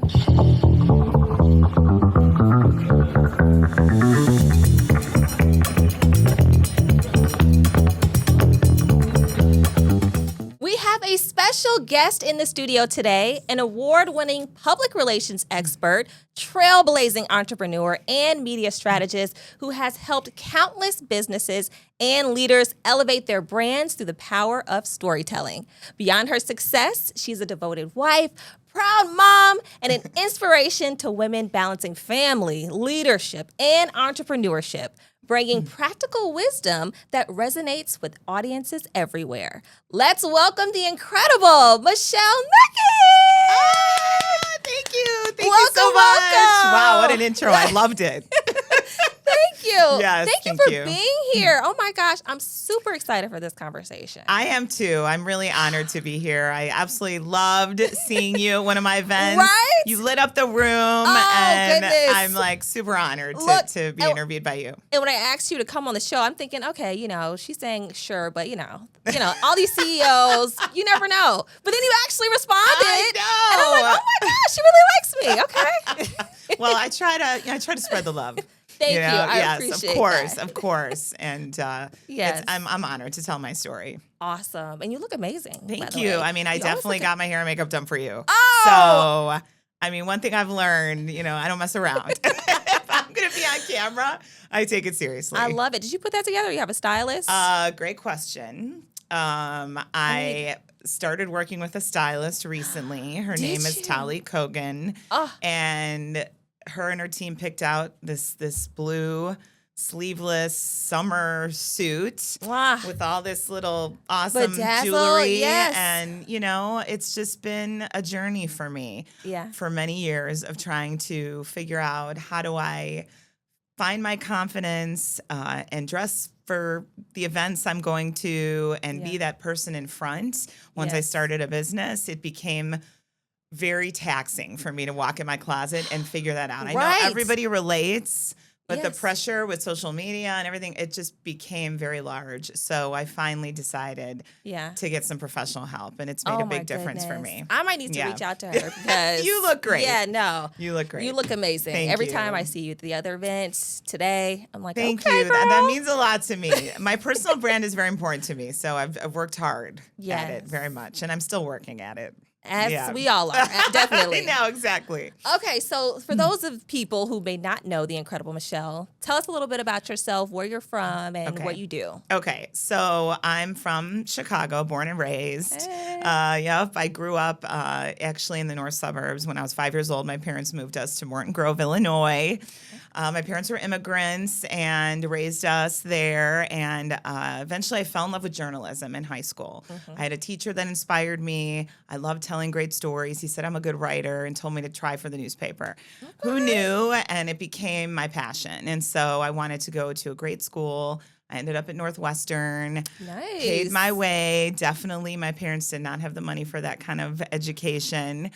We have a special guest in the studio today, an award-winning public relations expert, trailblazing entrepreneur, and media strategist who has helped countless businesses and leaders elevate their brands through the power of storytelling. Beyond her success, she's a devoted wife, proud mom, and an inspiration to women balancing family, leadership, and entrepreneurship, bringing practical wisdom that resonates with audiences everywhere. Let's welcome the incredible Michelle Mekky! Thank you. Thank you Welcome, so much. welcome. Wow, what an intro. I loved it. Thank you. Yes, Thank you thank for you. being here. Oh my gosh, I'm super excited for this conversation. I am too. I'm really honored to be here. I absolutely loved seeing you at one of my events. Right? You lit up the room, and goodness. I'm like super honored to be interviewed by you. And when I asked you to come on the show, I'm thinking, okay, she's saying sure, but you know, all these CEOs, you never know. But then you actually responded. I know. And I'm like, oh my gosh, she really likes me. Okay. Well, I try to spread the love. Thank you. I yes, appreciate of course. And Yes. I'm honored to tell my story. Awesome. And you look amazing. Thank by the you. way. I mean, I You always definitely look got my hair and makeup done for you. Oh! So, I mean, one thing I've learned, I don't mess around. If I'm going to be on camera, I take it seriously. I love it. Did you put that together? You have a stylist? Great question. I started working with a stylist recently. Her name is you? Tali Kogan. Oh. And her and her team picked out this blue sleeveless summer suit Wow. with all this little awesome Bedazzle, jewelry. yes. And, it's just been a journey for me Yeah. for many years of trying to figure out how do I find my confidence and dress for the events I'm going to and be that person in front. Once I Yes. started a business, it became very taxing for me to walk in my closet and figure that out. I Right. know everybody relates, but the Yes. pressure with social media and everything, it just became very large. So I finally decided Yeah. to get some professional help, and it's made Oh a my big difference for goodness. me. I might need to Yeah. reach out to her because You look great. Yeah, no. You look great. You look amazing. Thank Every you. time I see you at the other events today, I'm like, Thank okay, you. girl. That means a lot to me. My personal brand is very important to me, so I've worked hard at it Yes. very much, and I'm still working at it. As Yeah. we all are, definitely. No, exactly. Okay, so for those of people who may not know the incredible Michelle, tell us a little bit about yourself, where you're from, and Okay. what you do. Okay, so I'm from Chicago, born and raised. Yep, I grew up actually in the north suburbs. When I was 5 years old, my parents moved us to Morton Grove, Illinois. My parents were immigrants and raised us there. And eventually I fell in love with journalism in high school. I had a teacher that inspired me. I loved telling great stories. He said I'm a good writer and told me to try for the newspaper. Who knew? And it became my passion. And so I wanted to go to a great school. I ended up at Northwestern, Nice. paid my way. Definitely, my parents did not have the money for that kind of education.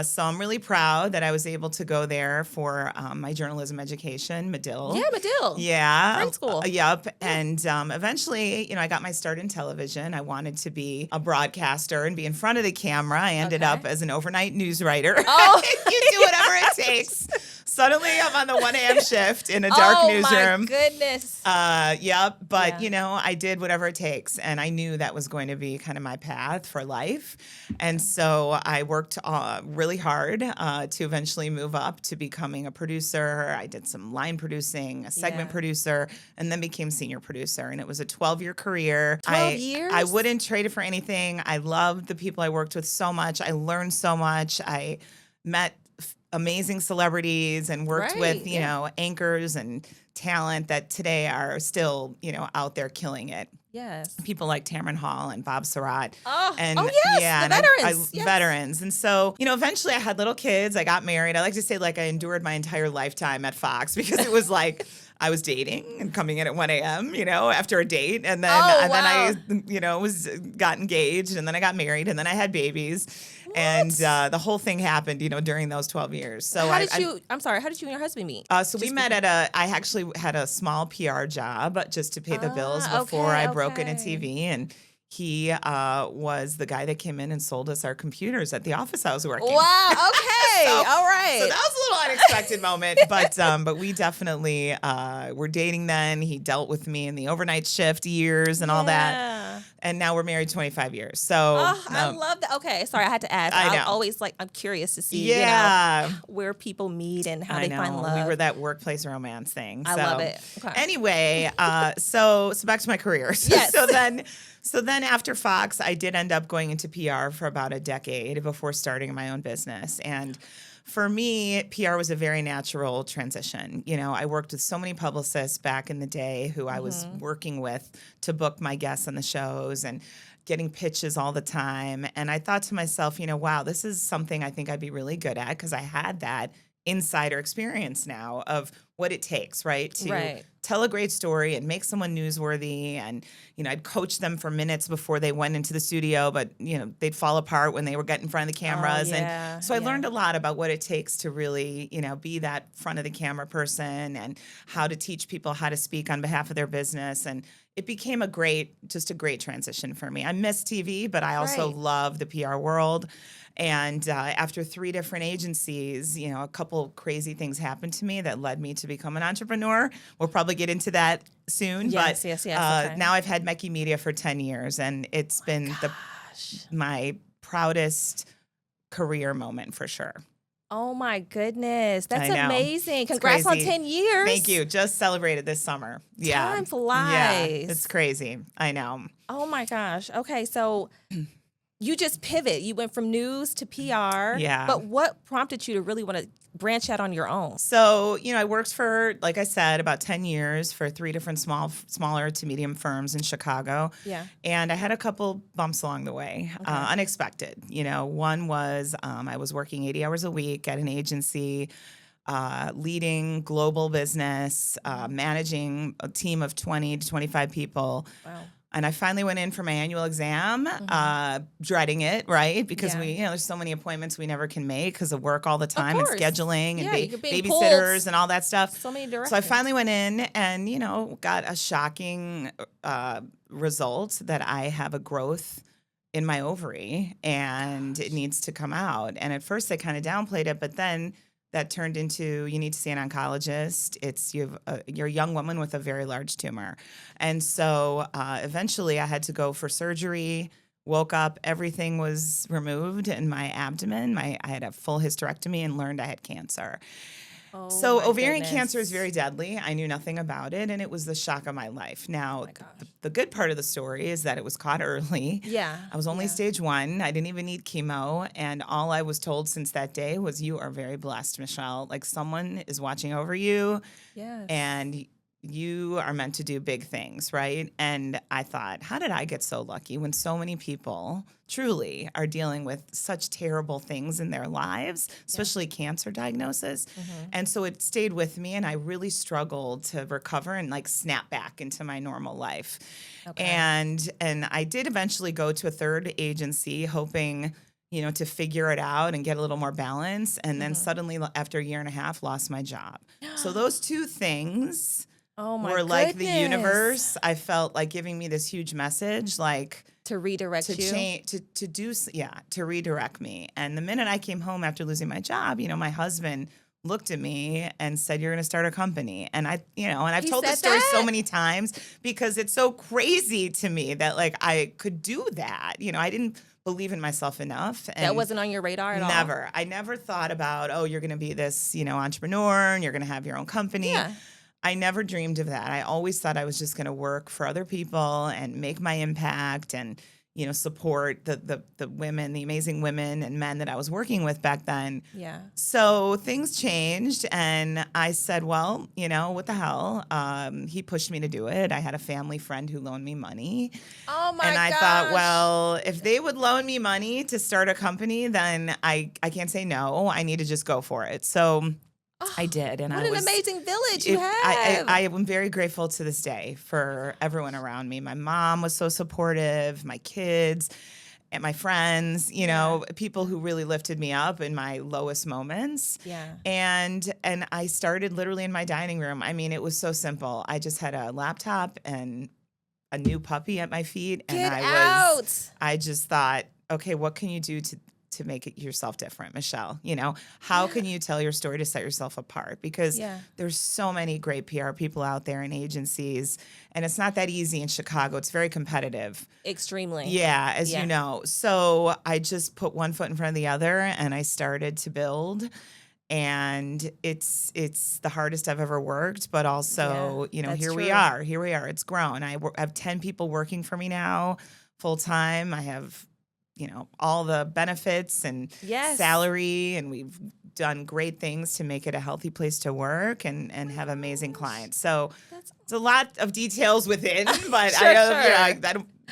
So I'm really proud that I was able to go there for my journalism education, Medill. Yeah, Medill. Yeah. Great school. Yep. And eventually, I got my start in television. I wanted to be a broadcaster and be in front of the camera. I ended Okay. up as an overnight news writer. Oh. You do whatever it takes. Suddenly, I'm on the 1 a.m. shift in a dark newsroom. Oh, my goodness. Yep. But, Yeah. I did whatever it takes. And I knew that was going to be kind of my path for life. And so I worked really hard to eventually move up to becoming a producer. I did some line producing, a segment Yeah. producer, and then became senior producer. And it was a 12-year career. 12 years? I wouldn't trade it for anything. I loved the people I worked with so much. I learned so much. I met amazing celebrities and worked Right, with, yeah. anchors and talent that today are still, out there killing it. Yes. People like Tamron Hall and Bob Surratt. Oh, And yes, yeah, the and veterans. Yes. veterans. And so, eventually I had little kids. I got married. I like to say I endured my entire lifetime at Fox because it was like I was dating and coming in at 1 a.m., after a date. And then, Oh, then I, got engaged and then I got married and then I had babies. What? And the whole thing happened, during those 12 years. So how did you and your husband meet? So we met I actually had a small PR job just to pay the bills before okay, I broke into okay. TV. And he was the guy that came in and sold us our computers at the office I was working. Wow. Okay. So All So that was a little unexpected moment, but we definitely were dating then. He dealt with me in the overnight shift years and all that. And now we're married 25 years. So I love that. Okay, sorry, I had to ask. I know. I'm curious to see, where people meet and how they find love. We were that workplace romance thing. I love it. Okay. Anyway, so back to my career. Yes. So then after Fox, I did end up going into PR for about a decade before starting my own business. And for me, PR was a very natural transition. I worked with so many publicists back in the day who I was working with to book my guests on the shows and getting pitches all the time. And I thought to myself, wow, this is something I think I'd be really good at because I had that insider experience now of what it takes, right? To tell a great story and make someone newsworthy. And, I'd coach them for minutes before they went into the studio, but, they'd fall apart when they were getting in front of the cameras. And so I learned a lot about what it takes to really, be that front of the camera person and how to teach people how to speak on behalf of their business. And it became a great transition for me. I miss TV, but I also love the PR world. And after 3 different agencies, a couple crazy things happened to me that led me to become an entrepreneur. We'll probably get into that soon. Yes. Now I've had Mekky Media for 10 years, and it's been my proudest career moment for sure. Oh my goodness. That's I know. amazing. Congrats on 10 years. Thank you. Just celebrated this summer. Yeah. Time flies. Yeah, it's crazy. I know. Oh my gosh. Okay, so you just pivot. You went from news to PR. Yeah. But what prompted you to really want to branch out on your own? So, I worked for, like I said, about 10 years for 3 different smaller to medium firms in Chicago. Yeah. And I had a couple bumps along the way, unexpected. One was I was working 80 hours a week at an agency, leading global business, managing a team of 20 to 25 people. Wow. And I finally went in for my annual exam, dreading it, right? Because there's so many appointments we never can make because of work all the time and scheduling and babysitters and all that stuff. So many directions. So I finally went in and, got a shocking result that I have a growth in my ovary and it needs to come out. And at first they kind of downplayed it, but then that turned into you need to see an oncologist. You're a young woman with a very large tumor. And so eventually I had to go for surgery, woke up, everything was removed in my abdomen. I had a full hysterectomy and learned I had cancer. So ovarian cancer is very deadly. I knew nothing about it, and it was the shock of my life. Now, the good part of the story is that it was caught early. Yeah. I was only stage 1. I didn't even need chemo, and all I was told since that day was, you are very blessed, Michelle. Like, someone is watching over you, and you are meant to do big things, right? And I thought, how did I get so lucky when so many people truly are dealing with such terrible things in their lives, especially cancer diagnosis? And so it stayed with me, and I really struggled to recover and snap back into my normal life. And I did eventually go to a third agency hoping to figure it out and get a little more balance. And then suddenly after a year and a half, lost my job. So those 2 things were like the universe. I felt like giving me this huge message, to redirect to redirect me. And the minute I came home after losing my job, my husband looked at me and said, "You're going to start a company." And I've told this story so many times because it's so crazy to me that I could do that. I didn't believe in myself enough. And that wasn't on your radar at all? Never. I never thought about, you're going to be this, entrepreneur and you're going to have your own company. Yeah. I never dreamed of that. I always thought I was just going to work for other people and make my impact and, support the women, the amazing women and men that I was working with back then. Yeah. So things changed and I said, well, what the hell? He pushed me to do it. I had a family friend who loaned me money. Oh my And I gosh. thought, well, if they would loan me money to start a company, then I can't say no. I need to just go for it. So I did. And what an amazing village you have. I am very grateful to this day for everyone around me. My mom was so supportive, my kids and my friends, people who really lifted me up in my lowest moments. Yeah. And I started literally in my dining room. I mean, it was so simple. I just had a laptop and a new puppy at my feet. And I just thought, okay, what can you do to to make it yourself different, Michelle? You know, how can you tell your story to set yourself apart? Because there's so many great PR people out there and agencies, and it's not that easy in Chicago. It's very competitive. Extremely. Yeah, as you know. So I just put one foot in front of the other, and I started to build. And it's the hardest I've ever worked, but also, you know, here we are. It's grown. I have 10 people working for me now full time. I have, you know, all the benefits and salary, and we've done great things to make it a healthy place to work and have amazing clients. So it's a lot of details within, but I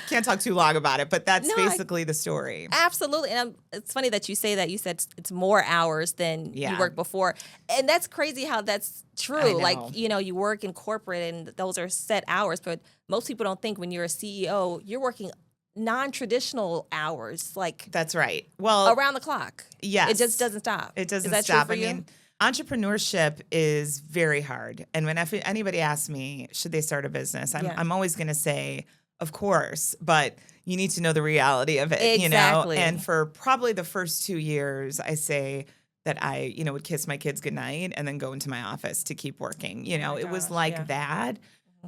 can't talk too long about it, but that's basically the story. Absolutely. And it's funny that you say that. You said it's more hours than you worked before. And that's crazy how that's true. Like, you know, you work in corporate and those are set hours, but most people don't think when you're a CEO, you're working non-traditional hours. Like, that's right. Well, around the clock. Yes. It just doesn't stop. It doesn't stop. True for you? I mean, entrepreneurship is very hard. And when anybody asks me, should they start a business? I'm always going to say, of course, but you need to know the reality of it, you know? And for probably the first 2 years, I say that I, you know, would kiss my kids goodnight and then go into my office to keep working. You know, it was like that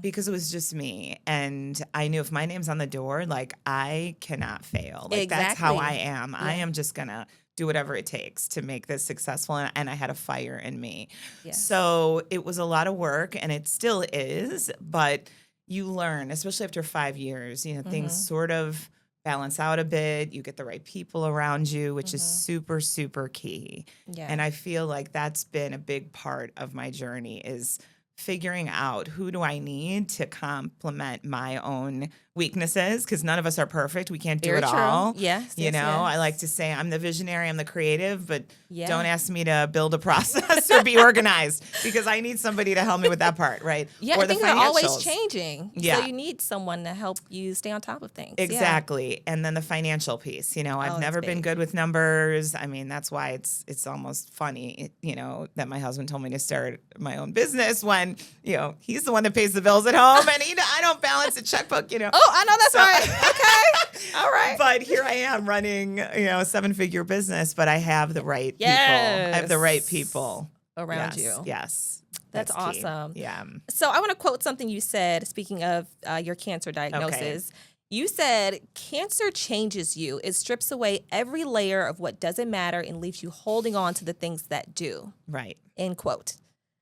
because it was just me. And I knew if my name's on the door, like, I cannot fail. Like, that's how I am. I am just going to do whatever it takes to make this successful. And I had a fire in me. So it was a lot of work, and it still is, but you learn, especially after 5 years, you know, things sort of balance out a bit. You get the right people around you, which is super, super key. And I feel like that's been a big part of my journey, is figuring out who do I need to complement my own weaknesses, because none of us are perfect. We can't do it all. You know, I like to say I'm the visionary, I'm the creative, but don't ask me to build a process or be organized, because I need somebody to help me with that part, right? Or things are always changing. So you need someone to help you stay on top of things. Exactly. And then the financial piece, you know, I've never been good with numbers. I mean, that's why it's almost funny, you know, that my husband told me to start my own business when, you know, he's the one that pays the bills at home, and I don't balance a checkbook, you know. Oh, I know that's right. Okay. All right. But here I am running, you know, a 7-figure business, but I have the right people. I have the right people around you. Yes. That's awesome. Yeah. So I want to quote something you said, speaking of your cancer diagnosis. You said, cancer changes you. It strips away every layer of what doesn't matter and leaves you holding on to the things that do. Right. End quote.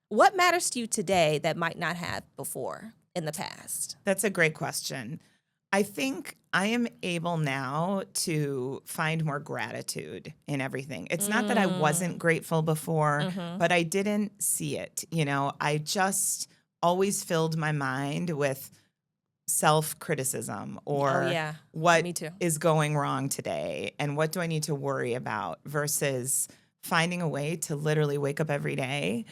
What matters to you today that might not have before in the past? That's a great question. I think I am able now to find more gratitude in everything. It's not that I wasn't grateful before, but I didn't see it. You know, I just always filled my mind with self-criticism or what is going wrong today and what do I need to worry about, versus finding a way to literally wake up every day,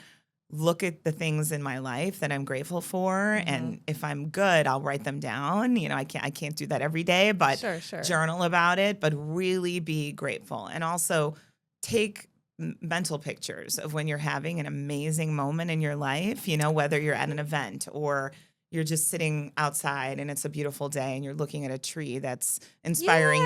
look at the things in my life that I'm grateful for, and if I'm good, I'll write them down. You know, I can't do that every day, but journal about it, but really be grateful. And also take mental pictures of when you're having an amazing moment in your life, you know, whether you're at an event or you're just sitting outside and it's a beautiful day and you're looking at a tree that's inspiring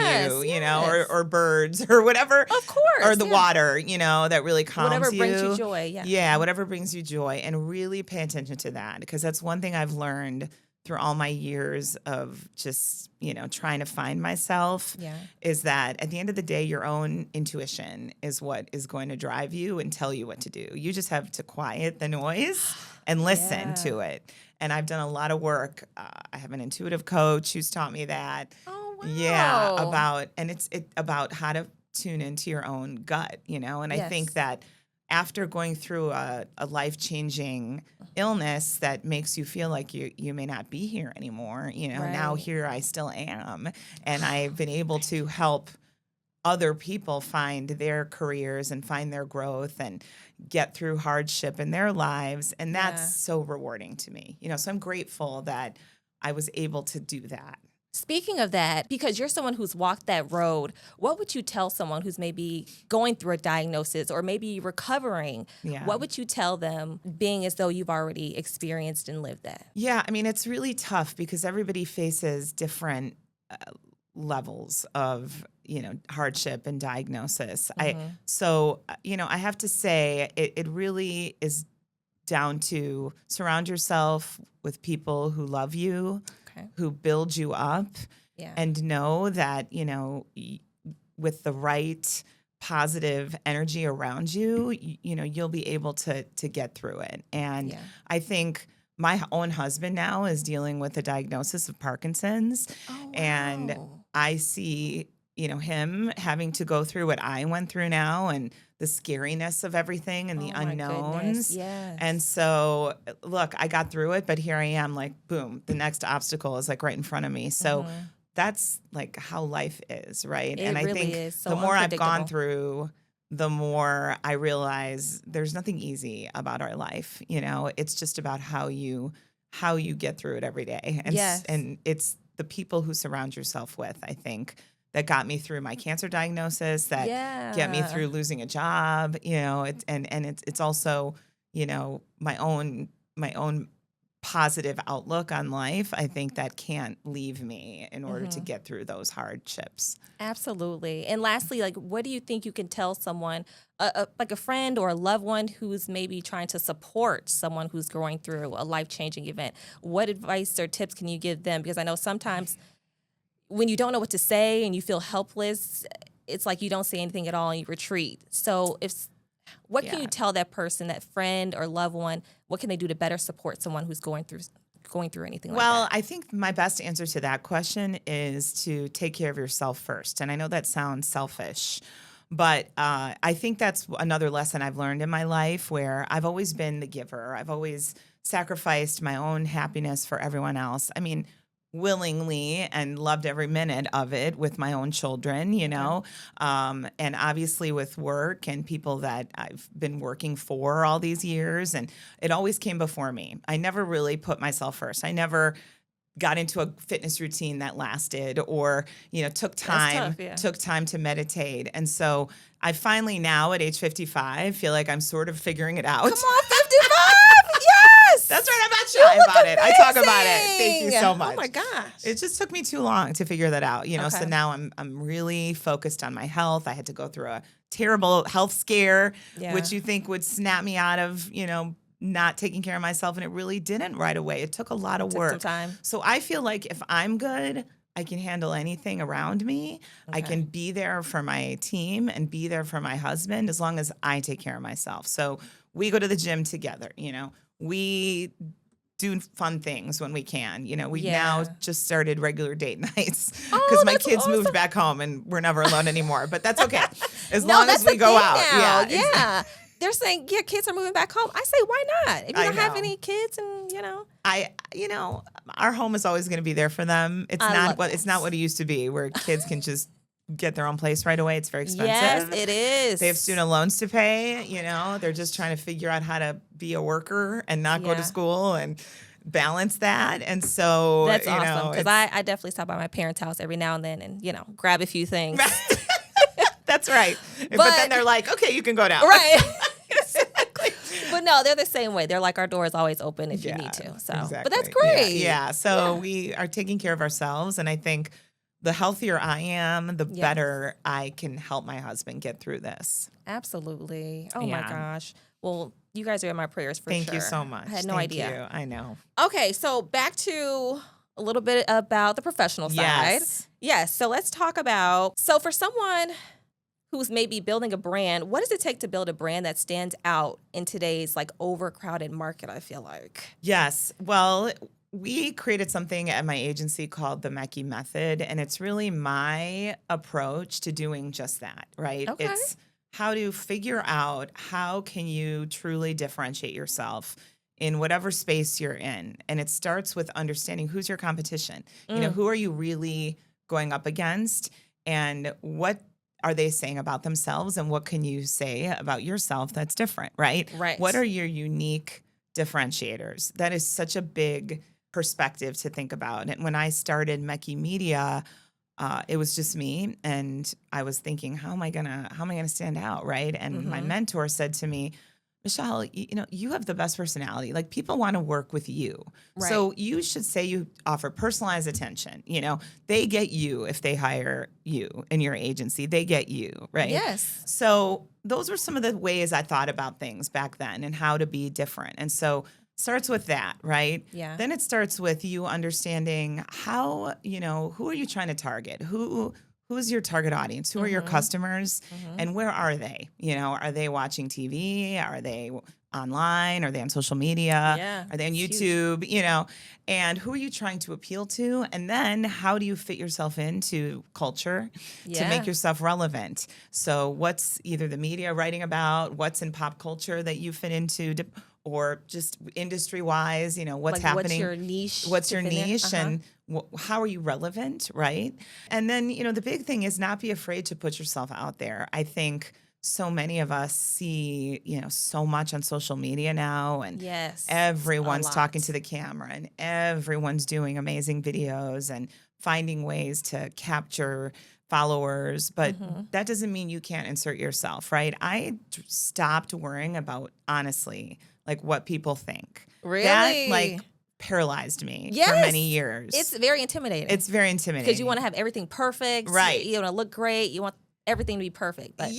you know, or birds or whatever. Of course. Or the water, you know, that really calms you. Whatever brings you joy. Yeah, whatever brings you joy. And really pay attention to that, because that's one thing I've learned through all my years of just, you know, trying to find myself, is that at the end of the day, your own intuition is what is going to drive you and tell you what to do. You just have to quiet the noise and listen to it. And I've done a lot of work. I have an intuitive coach who's taught me that. Oh, wow. Yeah, it's about how to tune into your own gut, you know? And I think that after going through a life-changing illness that makes you feel like you may not be here anymore, you know, now here I still am. And I've been able to help other people find their careers and find their growth and get through hardship in their lives. And that's so rewarding to me. You know, so I'm grateful that I was able to do that. Speaking of that, because you're someone who's walked that road, what would you tell someone who's maybe going through a diagnosis or maybe recovering? What would you tell them, being as though you've already experienced and lived that? Yeah, I mean, it's really tough because everybody faces different levels of, hardship and diagnosis. I have to say it really is down to surround yourself with people who love you, who build you up, and know that, with the right positive energy around you, you'll be able to get through it. And I think my own husband now is dealing with a diagnosis of Parkinson's. Oh, wow. And I see, him having to go through what I went through now and the scariness of everything and the unknowns. Yes. And so, look, I got through it, but here I am, like, boom, the next obstacle is like right in front of me. So that's like how life is, right? It and I really think is so the more I've gone unpredictable. through, the more I realize there's nothing easy about our life. It's just about how you get through it every day. And and it's the people who surround yourself with, I think, that got me through my cancer diagnosis, that get me through losing a job, it's also, my own positive outlook on life, I think that can't leave me in order to get through those hardships. Absolutely. And lastly, like, what do you think you can tell someone, like a friend or a loved one who's maybe trying to support someone who's going through a life-changing event? What advice or tips can you give them? Because I know sometimes when you don't know what to say and you feel helpless, it's like you don't say anything at all and you retreat. So what can you tell that person, that friend or loved one, what can they do to better support someone who's going through anything like that? Well, I think my best answer to that question is to take care of yourself first. And I know that sounds selfish, but I think that's another lesson I've learned in my life, where I've always been the giver. I've always sacrificed my own happiness for everyone else. I mean, willingly, and loved every minute of it with my own children, and obviously with work and people that I've been working for all these years. And it always came before me. I never really put myself first. I never got into a fitness routine that lasted, or, took time to meditate. And so I finally now at age 55 feel like I'm sort of figuring it out. Come on, 55! Yes! That's right. I'm not shy about it. I talk about it. Thank you so much. Oh my gosh. It just took me too long to figure that out, So now I'm really focused on my health. I had to go through a terrible health scare, which you think would snap me out of, not taking care of myself, and it really didn't right away. It took a lot of work. Some time. So I feel like if I'm good, I can handle anything around me. I can be there for my team and be there for my husband as long as I take care of myself. So we go to the gym together, we do fun things when we can. We now just started regular date nights because my kids moved back home and we're never alone anymore. But that's okay. As long as we go out. Now. Yeah. Exactly. They're saying, kids are moving back home. I say, why not? If you don't have any kids and, our home is always going to be there for them. It's not what it used to be, where kids can just get their own place right away. It's very expensive. Yes, it is. They have student loans to pay. They're just trying to figure out how to be a worker and not go to school and balance that. And so that's awesome, because I definitely stop by my parents' house every now and then and grab a few things. That's right. But then they're like, okay, you can go now. Right. Exactly. But no, they're the same way. They're like, our door is always open if you need to. So, exactly. But that's great. Yeah. So we are taking care of ourselves, and I think the healthier I am, the better I can help my husband get through this. Absolutely. Oh my gosh. Well, you guys are in my prayers for sure. Thank you so much. I had no idea. You. I know. Okay, so back to a little bit about the professional side. Yes. So let's talk about, so for someone who's maybe building a brand, what does it take to build a brand that stands out in today's overcrowded market, I feel like? Yes. Well, we created something at my agency called the Mekky Method, and it's really my approach to doing just that, right? Okay. It's how to figure out how can you truly differentiate yourself in whatever space you're in. And it starts with understanding who's your competition. Who are you really going up against, and what are they saying about themselves, and what can you say about yourself that's different, right? Right. What are your unique differentiators? That is such a big perspective to think about. And when I started Mekky Media, it was just me, and I was thinking, how am I gonna stand out, right? And my mentor said to me, Michelle, you have the best personality. Like, people want to work with you. Right. So you should say you offer personalized attention. They get you if they hire you in your agency. They get you, right? Yes. So those were some of the ways I thought about things back then and how to be different. And so starts with that, right? Yeah. Then it starts with you understanding how, who are you trying to target? Who's your target audience? Who are your customers? And where are they? Are they watching TV? Are they online? Are they on social media? Yeah, Are they on it's YouTube? And who are you trying to appeal to? And then how do you fit yourself into culture to make yourself relevant? So what's either the media writing about, what's in pop culture that you fit into, or just industry-wise, what's happening? What's your niche? What's your niche? And how are you relevant, right? And then, the big thing is not be afraid to put yourself out there. I think so many of us see, so much on social media now, and everyone's talking to the camera, and everyone's doing amazing videos and finding ways to capture followers, but that doesn't mean you can't insert yourself, right? I stopped worrying about, honestly, like, what people think. Really? That, paralyzed me for many years. It's very intimidating. It's very intimidating. Because you want to have everything perfect. Right. You want to look great. You want everything to be perfect. But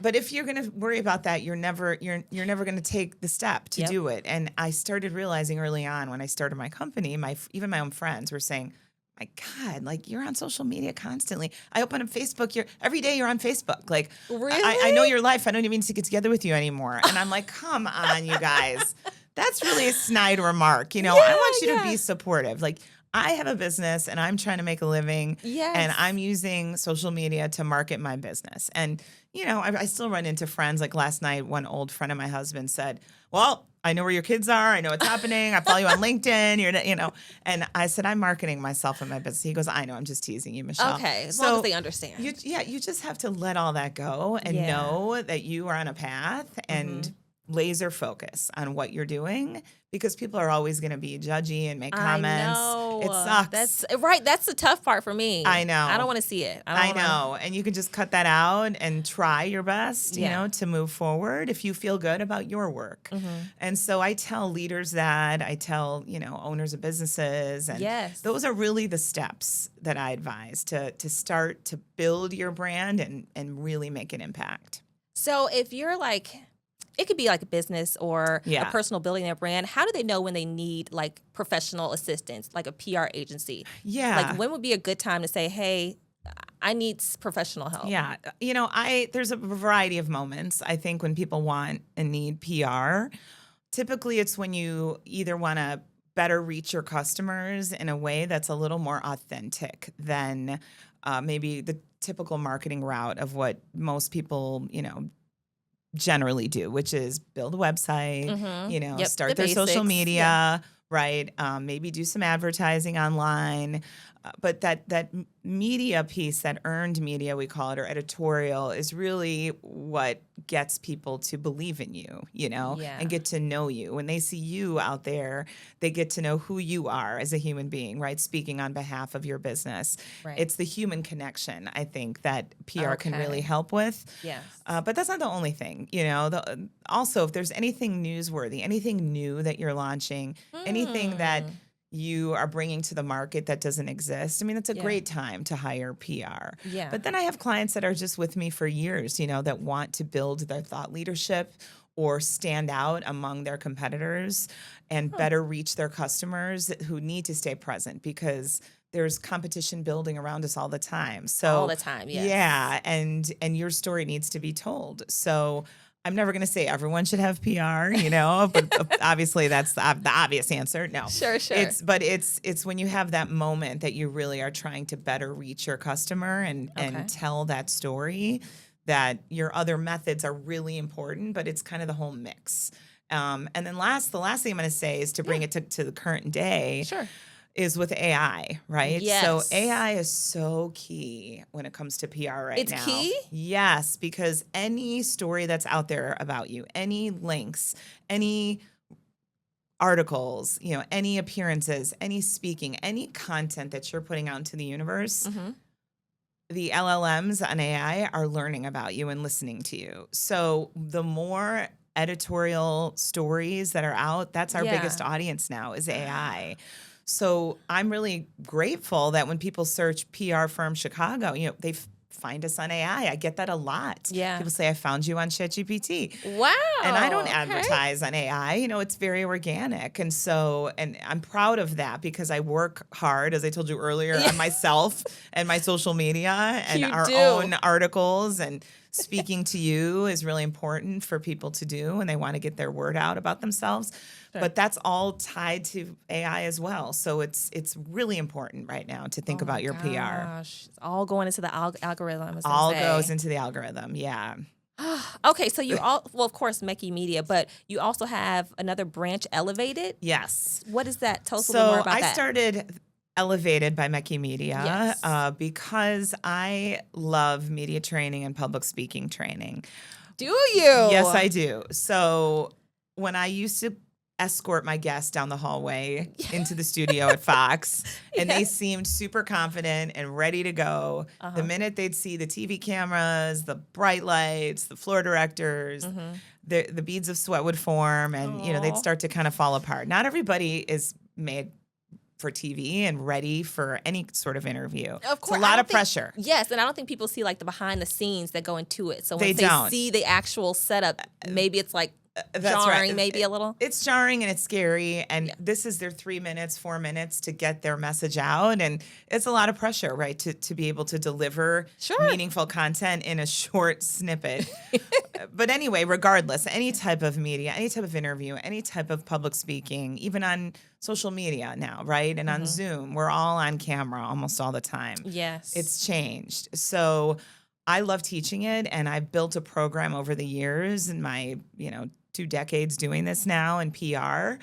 but if you're going to worry about that, you're never going to take the step to do it. And I started realizing early on when I started my company, even my own friends were saying, my God, like, you're on social media constantly. I open up Facebook. Every day you're on Facebook. Like, really? I know your life. I don't even need to get together with you anymore. And I'm like, come on, you guys. That's really a snide remark. I want you to be supportive. Like, I have a business and I'm trying to make a living. Yes. And I'm using social media to market my business. And, I still run into friends. Like, last night, one old friend of my husband said, well, I know where your kids are. I know what's happening. I follow you on LinkedIn. And I said, I'm marketing myself and my business. He goes, I know. I'm just teasing you, Michelle. Okay. As long as they understand. You just have to let all that go and know that you are on a path and laser focus on what you're doing, because people are always going to be judgy and make comments. I know. It sucks. That's right. That's the tough part for me. I know. I don't want to see it. I know. And you can just cut that out and try your best, to move forward if you feel good about your work. And so I tell leaders that, I tell, owners of businesses, and those are really the steps that I advise to start to build your brand and really make an impact. So if you're like, it could be like a business or a personal building their brand. How do they know when they need like professional assistance, like a PR agency? Yeah. Like, when would be a good time to say, hey, I need professional help? Yeah. There's a variety of moments. I think when people want and need PR, typically it's when you either want to better reach your customers in a way that's a little more authentic than maybe the typical marketing route of what most people, generally do, which is build a website, start their social media, right? Maybe do some advertising online. But that media piece, that earned media, we call it, or editorial, is really what gets people to believe in you, and get to know you. When they see you out there, they get to know who you are as a human being, right? Speaking on behalf of your business. Right. It's the human connection, I think, that PR can really help with. Yes. But that's not the only thing, also, if there's anything newsworthy, anything new that you're launching, anything that you are bringing to the market that doesn't exist, I mean, it's a great time to hire PR. Yeah. But then I have clients that are just with me for years, that want to build their thought leadership or stand out among their competitors and better reach their customers who need to stay present, because there's competition building around us all the time. So all the time, yes. Yeah, and your story needs to be told. So I'm never going to say everyone should have PR, but obviously that's the obvious answer. No. Sure. It's when you have that moment that you really are trying to better reach your customer and tell that story, that your other methods are really important, but it's kind of the whole mix. And then the last thing I'm going to say is to bring it to the current day. Sure. Is with AI, right? Yes. So AI is so key when it comes to PR right now. It's key? Yes, because any story that's out there about you, any links, any articles, any appearances, any speaking, any content that you're putting out into the universe, the LLMs on AI are learning about you and listening to you. So the more editorial stories that are out, that's our biggest audience now is AI. So I'm really grateful that when people search PR firm Chicago, they find us on AI. I get that a lot. Yeah. People say, I found you on ChatGPT. Wow. And I don't advertise on AI. It's very organic. And I'm proud of that because I work hard, as I told you earlier, on myself and my social media and our own articles. And speaking to you is really important for people to do, and they want to get their word out about themselves. Sure. But that's all tied to AI as well. So it's really important right now to think about your PR. It's all going into the algorithm. All goes into the algorithm, yeah. Okay, so of course, Mekky Media, but you also have another branch, Elevated? Yes. What is that? Tell us a little more about that. So I started Elevated by Mekky Media because I love media training and public speaking training. Do you? Yes, I do. So when I used to escort my guests down the hallway into the studio at Fox, and they seemed super confident and ready to go. The minute they'd see the TV cameras, the bright lights, the floor directors, the beads of sweat would form, and they'd start to kind of fall apart. Not everybody is made for TV and ready for any sort of interview. Of course, it's a lot of pressure. Yes, and I don't think people see like the behind the scenes that go into it. So when they see the actual setup, maybe it's like that's jarring, right. maybe a little. It's jarring and it's scary, and this is their 3 minutes, 4 minutes to get their message out, and it's a lot of pressure, right, to be able to deliver meaningful content in a short snippet. But anyway, regardless, any type of media, any type of interview, any type of public speaking, even on social media now, right, and on Zoom, we're all on camera almost all the time. Yes. It's changed. So I love teaching it, and I've built a program over the years in my, 2 decades doing this now in PR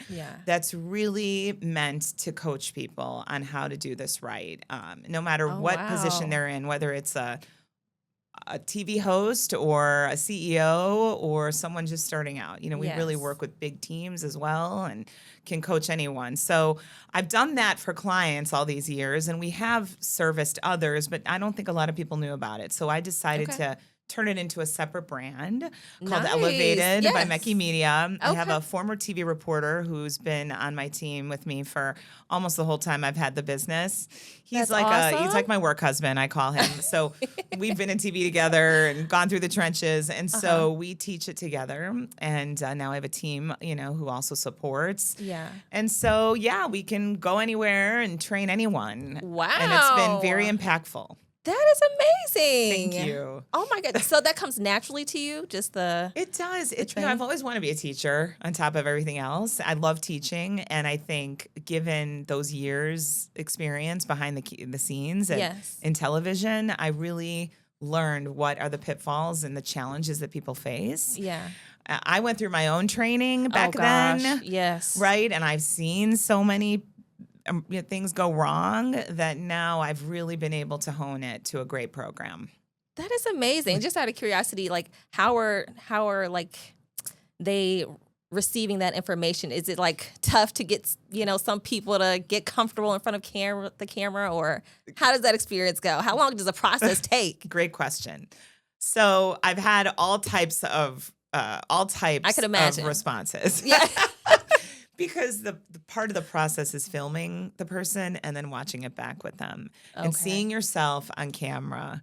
that's really meant to coach people on how to do this right, no matter what position they're in, whether it's a TV host or a CEO or someone just starting out. We really work with big teams as well and can coach anyone. So I've done that for clients all these years, and we have serviced others, but I don't think a lot of people knew about it. So I decided to turn it into a separate brand called Elevated by Mekky Media. I have a former TV reporter who's been on my team with me for almost the whole time I've had the business. He's That's awesome. He's like my work husband, I call him. So we've been in TV together and gone through the trenches, and so we teach it together. And now I have a team, who also supports. Yeah. And so we can go anywhere and train anyone. Wow. And it's been very impactful. That is amazing. Thank you. Oh my goodness. So that comes naturally to you? It does. I've always wanted to be a teacher on top of everything else. I love teaching, and I think given those years experience behind the scenes in television, I really learned what are the pitfalls and the challenges that people face. Yeah. I went through my own training back then. Yes. Right? And I've seen so many things go wrong that now I've really been able to hone it to a great program. That is amazing. Just out of curiosity, like how are like they receiving that information? Is it like tough to get, some people to get comfortable in front of the camera, or how does that experience go? How long does the process take? Great question. So I've had all types of responses. Yeah. Because the part of the process is filming the person and then watching it back with them. And seeing yourself on camera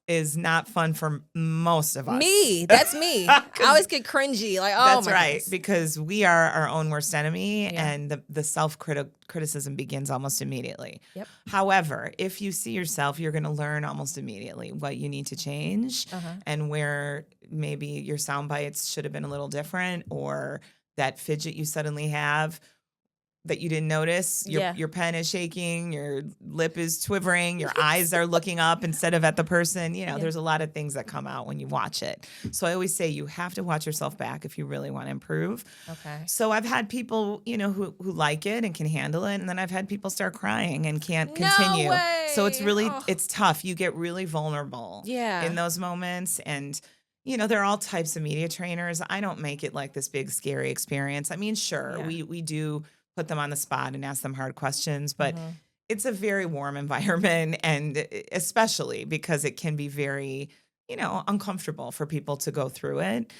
is not fun for most of us. That's me. I always get cringy. Like, that's right, goodness. Because we are our own worst enemy, and the self-criticism begins almost immediately. Yep. However, if you see yourself, you're going to learn almost immediately what you need to change and where maybe your sound bites should have been a little different, or that fidget you suddenly have that you didn't notice. Your pen is shaking, your lip is twivering, your eyes are looking up instead of at the person. There's a lot of things that come out when you watch it. So I always say you have to watch yourself back if you really want to improve. Okay. So I've had people, who like it and can handle it, and then I've had people start crying and can't continue. No way. So it's really, it's tough. You get really vulnerable in those moments, and there are all types of media trainers. I don't make it like this big, scary experience. I mean, sure, we do put them on the spot and ask them hard questions, but it's a very warm environment, and especially because it can be very, uncomfortable for people to go through it.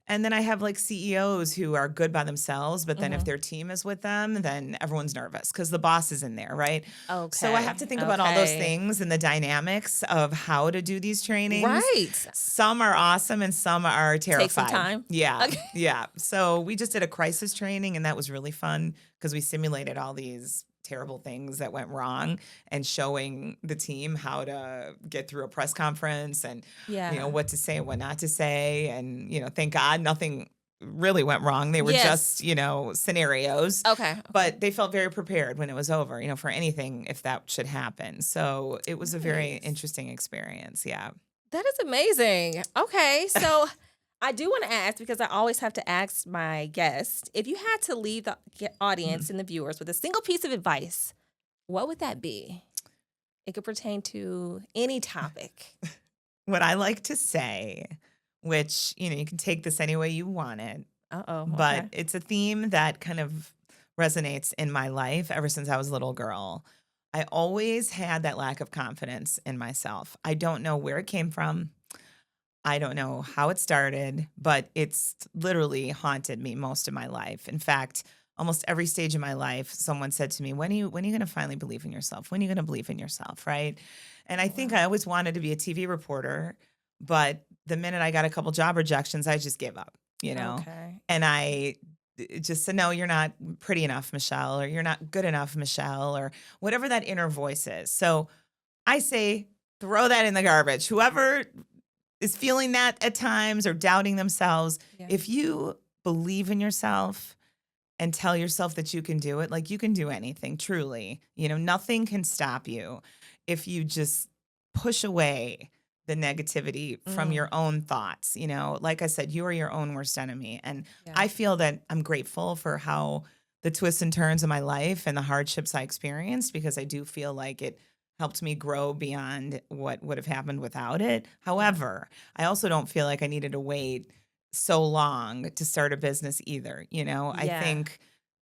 And then I have like CEOs who are good by themselves, but then if Mhm. their team is with them, then everyone's nervous because the boss is in there, right? Okay. So I have to think about all those Okay. things and the dynamics of how to do these trainings. Right. Some are awesome and some are terrified. Take some time. Yeah. Okay. Yeah. So we just did a crisis training and that was really fun because we simulated all these terrible things that went wrong and showing the team how to get through a press conference and Yeah. what to say and what not to say. And, thank God nothing really went wrong. They were Yes. just, scenarios. Okay. But they felt very prepared when it was over, for anything if that should happen. So it was a very Nice. interesting experience. Yeah. That is amazing. Okay, so I do want to ask, because I always have to ask my guests, if you had to leave the audience and the viewers with a single piece of advice, what would that be? It could pertain to any topic. What I like to say, which, you can take this any way you want it, Uh-oh. but Okay. it's a theme that kind of resonates in my life ever since I was a little girl. I always had that lack of confidence in myself. I don't know where it came from. I don't know how it started, but it's literally haunted me most of my life. In fact, almost every stage of my life, someone said to me, when are you going to finally believe in yourself? When are you going to believe in yourself, right? And I think I always wanted to be a TV reporter, but the minute I got a couple job rejections, I just gave up. Okay. And I just said, no, you're not pretty enough, Michelle, or you're not good enough, Michelle, or whatever that inner voice is. So I say, throw that in the garbage. Whoever is feeling that at times or doubting themselves, Yeah. if you believe in yourself and tell yourself that you can do it, like you can do anything, truly. Nothing can stop you if you just push away the negativity from your own thoughts. Like I said, you are your own worst enemy. And Yeah. I feel that I'm grateful for how the twists and turns of my life and the hardships I experienced, because I do feel like it helped me grow beyond what would have happened without it. However, I also don't feel like I needed to wait so long to start a business either. I Yeah. think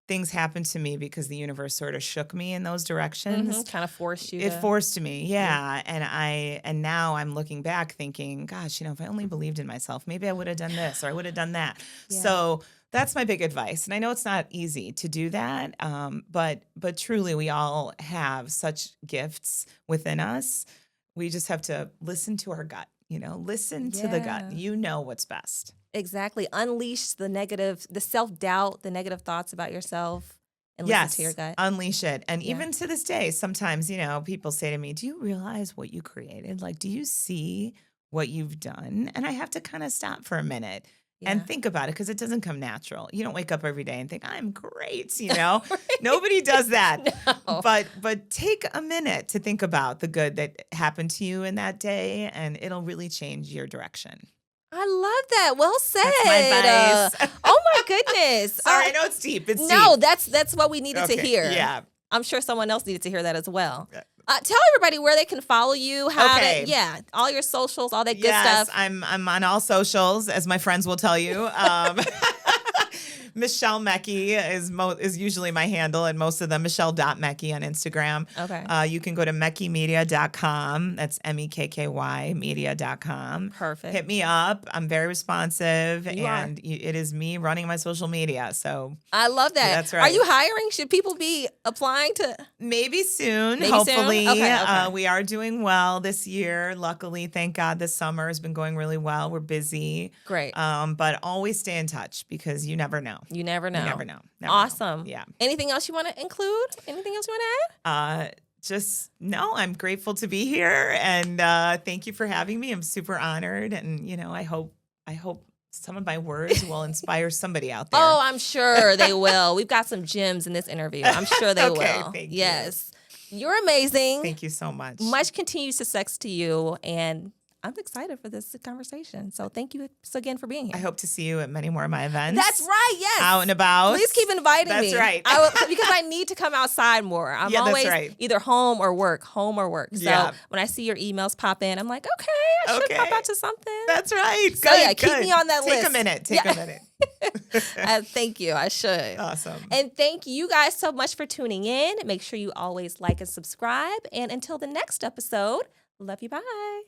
things happened to me because the universe sort of shook me in those directions. Kind of forced you It to. forced me, yeah. And now I'm looking back thinking, gosh, if I only believed in myself, maybe I would have done this or I would have done that. Yeah. So that's my big advice. And I know it's not easy to do that, but truly we all have such gifts within us. We just have to listen to our gut, listen to the gut. Yeah. You know what's best. Exactly. Unleash the self-doubt, the negative thoughts about yourself, and listen to your gut. Unleash it. And Yeah. even to this day, sometimes, people say to me, do you realize what you created? Like, do you see what you've done? And I have to kind of stop for a minute Yeah. and think about it, because it doesn't come natural. You don't wake up every day and think, I'm great, Nobody does that. No. But take a minute to think about the good that happened to you in that day, and it'll really change your direction. I love that. Well said. That's my advice. Oh my goodness. Sorry, I know it's deep. It's No, deep. that's what we needed to Okay, hear. yeah. I'm sure someone else needed to hear that as well. Tell everybody where they can follow you, Okay. all your socials, all that good Yes, stuff. I'm on all socials, as my friends will tell you. Michelle Mekky is usually my handle, and most of them, Michelle.Mekky on Instagram. Okay. You can go to mekkymedia.com. That's MEKKY media.com. Perfect. Hit me up. I'm very responsive, You are. and it is me running my social media. So I love that. That's Are right. you hiring? Should people be applying to? maybe soon, Maybe soon? hopefully. Okay. We are doing well this year. Luckily, thank God, this summer has been going really well. We're busy. Great. But always stay in touch, because you never know. You never know. You never know. Never know. Awesome. Yeah. Anything else you want to include? Anything else you want to add? Just no, I'm grateful to be here, and thank you for having me. I'm super honored, and I hope some of my words will inspire somebody out there. Oh, I'm sure they will. We've got some gems in this interview. I'm sure they Okay, will. thank you. Yes. You're amazing. Thank you so much. Much continued success to you, and I'm excited for this conversation. So thank you again for being here. I hope to see you at many more of my events. That's right. Yes. Out and about. Please keep inviting me. That's right. Because I need to come outside more. I'm Yeah, that's always right. either home or work. So Yeah. when I see your emails pop in, I'm like, okay, I should Okay. pop out to something. That's right. So, Good, yeah, keep good. me on that Take list. a minute. Take Yeah. a minute. Thank you. I should. Awesome. And thank you guys so much for tuning in. Make sure you always like and subscribe. And until the next episode, love you. Bye.